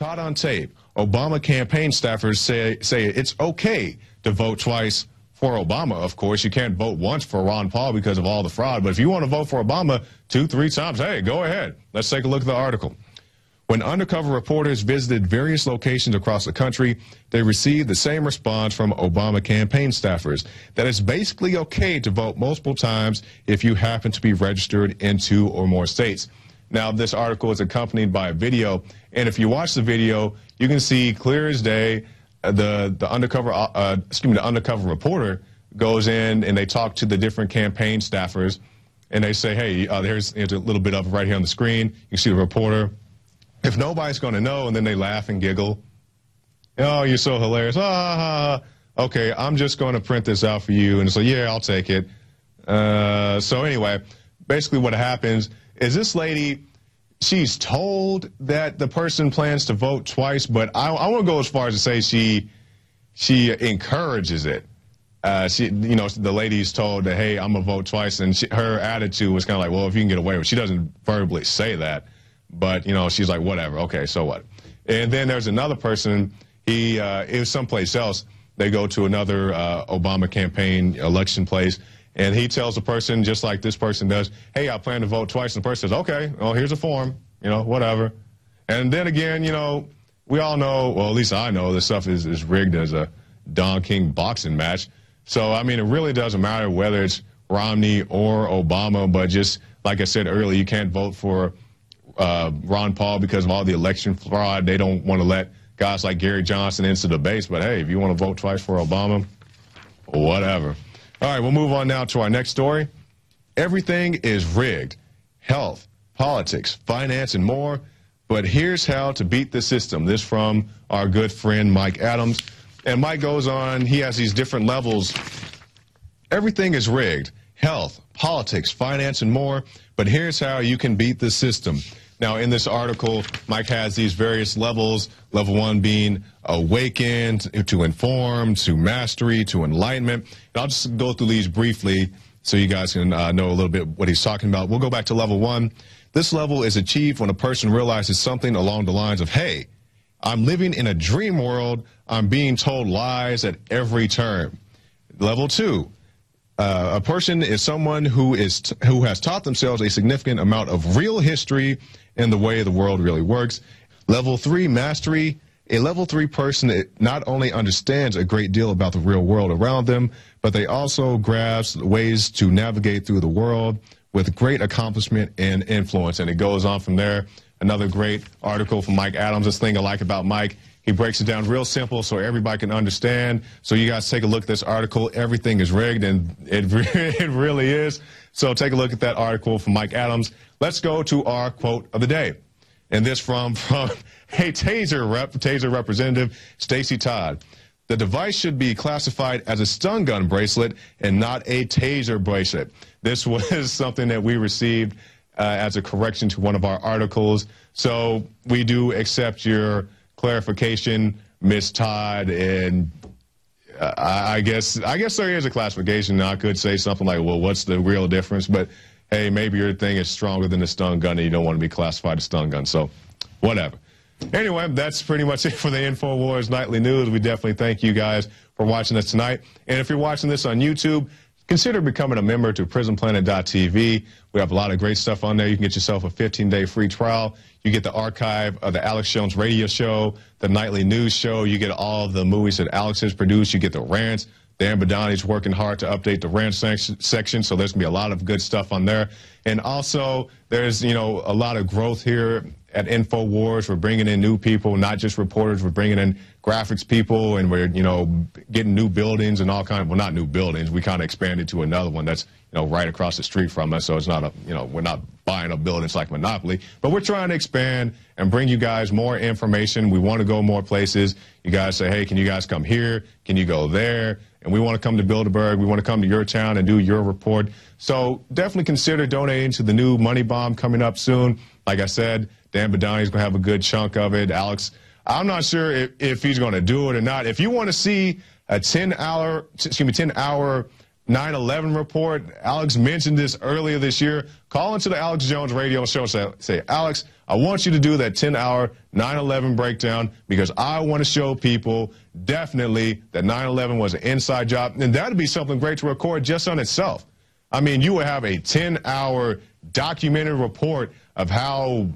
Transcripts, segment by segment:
Caught on tape, Obama campaign staffers say it's okay to vote twice for Obama. Of course, you can't vote once for Ron Paul because of all the fraud. But if you want to vote for Obama 2-3 times, hey, go ahead. Let's take a look at the article. When undercover reporters visited various locations across the country, they received the same response from Obama campaign staffers, that it's basically okay to vote multiple times if you happen to be registered in 2 or more states. Now, this article is accompanied by a video, and if you watch the video, you can see clear as day the undercover reporter goes in and they talk to the different campaign staffers, and they say, hey, here's a little bit of it right here on the screen. You can see the reporter. If nobody's going to know, and then they laugh and giggle. Oh, you're so hilarious. Okay, I'm just going to print this out for you. And so, yeah, I'll take it. So anyway, basically what happens is this lady, she's told that the person plans to vote twice, but I want to go as far as to say she encourages it. The lady's told that, hey, I'm going to vote twice, and her attitude was kind of like, well, if you can get away with it. She doesn't verbally say that, but, she's like, whatever, okay, so what? And then there's another person, it was someplace else. They go to another Obama campaign election place, and he tells the person, just like this person does, hey, I plan to vote twice. And the person says, okay, well, here's a form, whatever. And then again, we all know, well, at least I know, this stuff is rigged as a Don King boxing match. So, I mean, it really doesn't matter whether it's Romney or Obama, but just like I said earlier, you can't vote for Ron Paul because of all the election fraud. They don't want to let guys like Gary Johnson into the base. But, hey, if you want to vote twice for Obama, whatever. All right, we'll move on now to our next story. Everything is rigged. Health, politics, finance, and more. But here's how to beat the system. This from our good friend Mike Adams. And Mike goes on, he has these different levels. Everything is rigged. Health, politics, finance, and more. But here's how you can beat the system. Now, in this article, Mike has these various levels, level 1 being awakened, to informed, to mastery, to enlightenment. And I'll just go through these briefly so you guys can know a little bit what he's talking about. We'll go back to level 1. This level is achieved when a person realizes something along the lines of, hey, I'm living in a dream world. I'm being told lies at every turn. Level 2. A person is someone who has taught themselves a significant amount of real history in the way the world really works. Level 3, mastery. A level 3 person not only understands a great deal about the real world around them, but they also grasp ways to navigate through the world with great accomplishment and influence. And it goes on from there. Another great article from Mike Adams. This thing I like about Mike, he breaks it down real simple so everybody can understand. So you guys take a look at this article. Everything is rigged, and it really is. So take a look at that article from Mike Adams. Let's go to our quote of the day. And this from a Taser representative, Stacey Todd. The device should be classified as a stun gun bracelet and not a taser bracelet. This was something that we received as a correction to one of our articles. So we do accept your clarification, Ms. Todd, and I guess there is a classification. Now, I could say something like, well, what's the real difference? But, hey, maybe your thing is stronger than a stun gun and you don't want to be classified as stun gun. So whatever. Anyway, that's pretty much it for the InfoWars Nightly News. We definitely thank you guys for watching us tonight. And if you're watching this on YouTube, consider becoming a member to PrisonPlanet.tv. We have a lot of great stuff on there. You can get yourself a 15-day free trial. You get the archive of the Alex Jones radio show, the nightly news show. You get all of the movies that Alex has produced. You get the rants. Dan Badani's working hard to update the rant section, so there's going to be a lot of good stuff on there. And also, there's, a lot of growth here at InfoWars. We're bringing in new people, not just reporters. We're bringing in graphics people, and we're, getting new buildings and all kind of, well, not new buildings. We kind of expanded to another one that's, right across the street from us. So it's not we're not buying up buildings like Monopoly, but we're trying to expand and bring you guys more information. We want to go more places. You guys say, hey, can you guys come here? Can you go there? And we want to come to Bilderberg. We want to come to your town and do your report. So definitely consider donating to the new Money Bomb coming up soon. Like I said, Dan Badani's going to have a good chunk of it. Alex, I'm not sure if he's going to do it or not. If you want to see a 10-hour 9/11 report. Alex mentioned this earlier this year. Call into the Alex Jones radio show and say, Alex, I want you to do that 10-hour 9/11 breakdown because I want to show people definitely that 9/11 was an inside job. And that would be something great to record just on itself. I mean, you would have a 10-hour documented report of how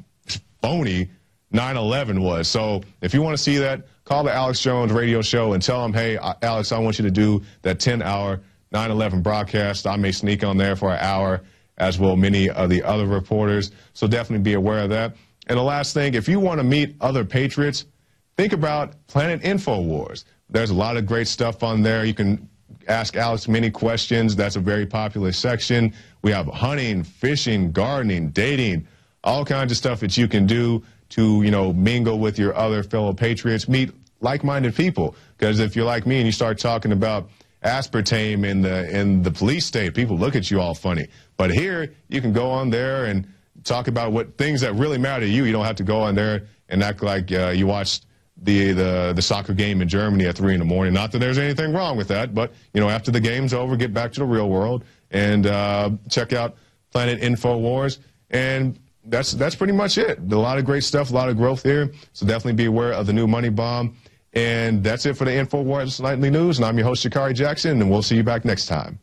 phony 9/11 was. So if you want to see that, call the Alex Jones radio show and tell him, hey, Alex, I want you to do that 10-hour 9/11 broadcast. I may sneak on there for an hour, as will many of the other reporters. So definitely be aware of that. And the last thing, if you want to meet other patriots, think about Planet InfoWars. There's a lot of great stuff on there. You can ask Alex many questions. That's a very popular section. We have hunting, fishing, gardening, dating, all kinds of stuff that you can do to, you know, mingle with your other fellow patriots, meet like-minded people. Because if you're like me and you start talking about aspartame in the police state, people look at you all funny. But here, you can go on there and talk about what things that really matter to you. You don't have to go on there and act like you watched the soccer game in Germany at 3 in the morning. Not that there's anything wrong with that, but, you know, after the game's over, get back to the real world and check out Planet InfoWars. And that's pretty much it. A lot of great stuff, a lot of growth here. So definitely be aware of the new money bomb. And that's it for the InfoWars Nightly News. And I'm your host, Shakari Jackson, and we'll see you back next time.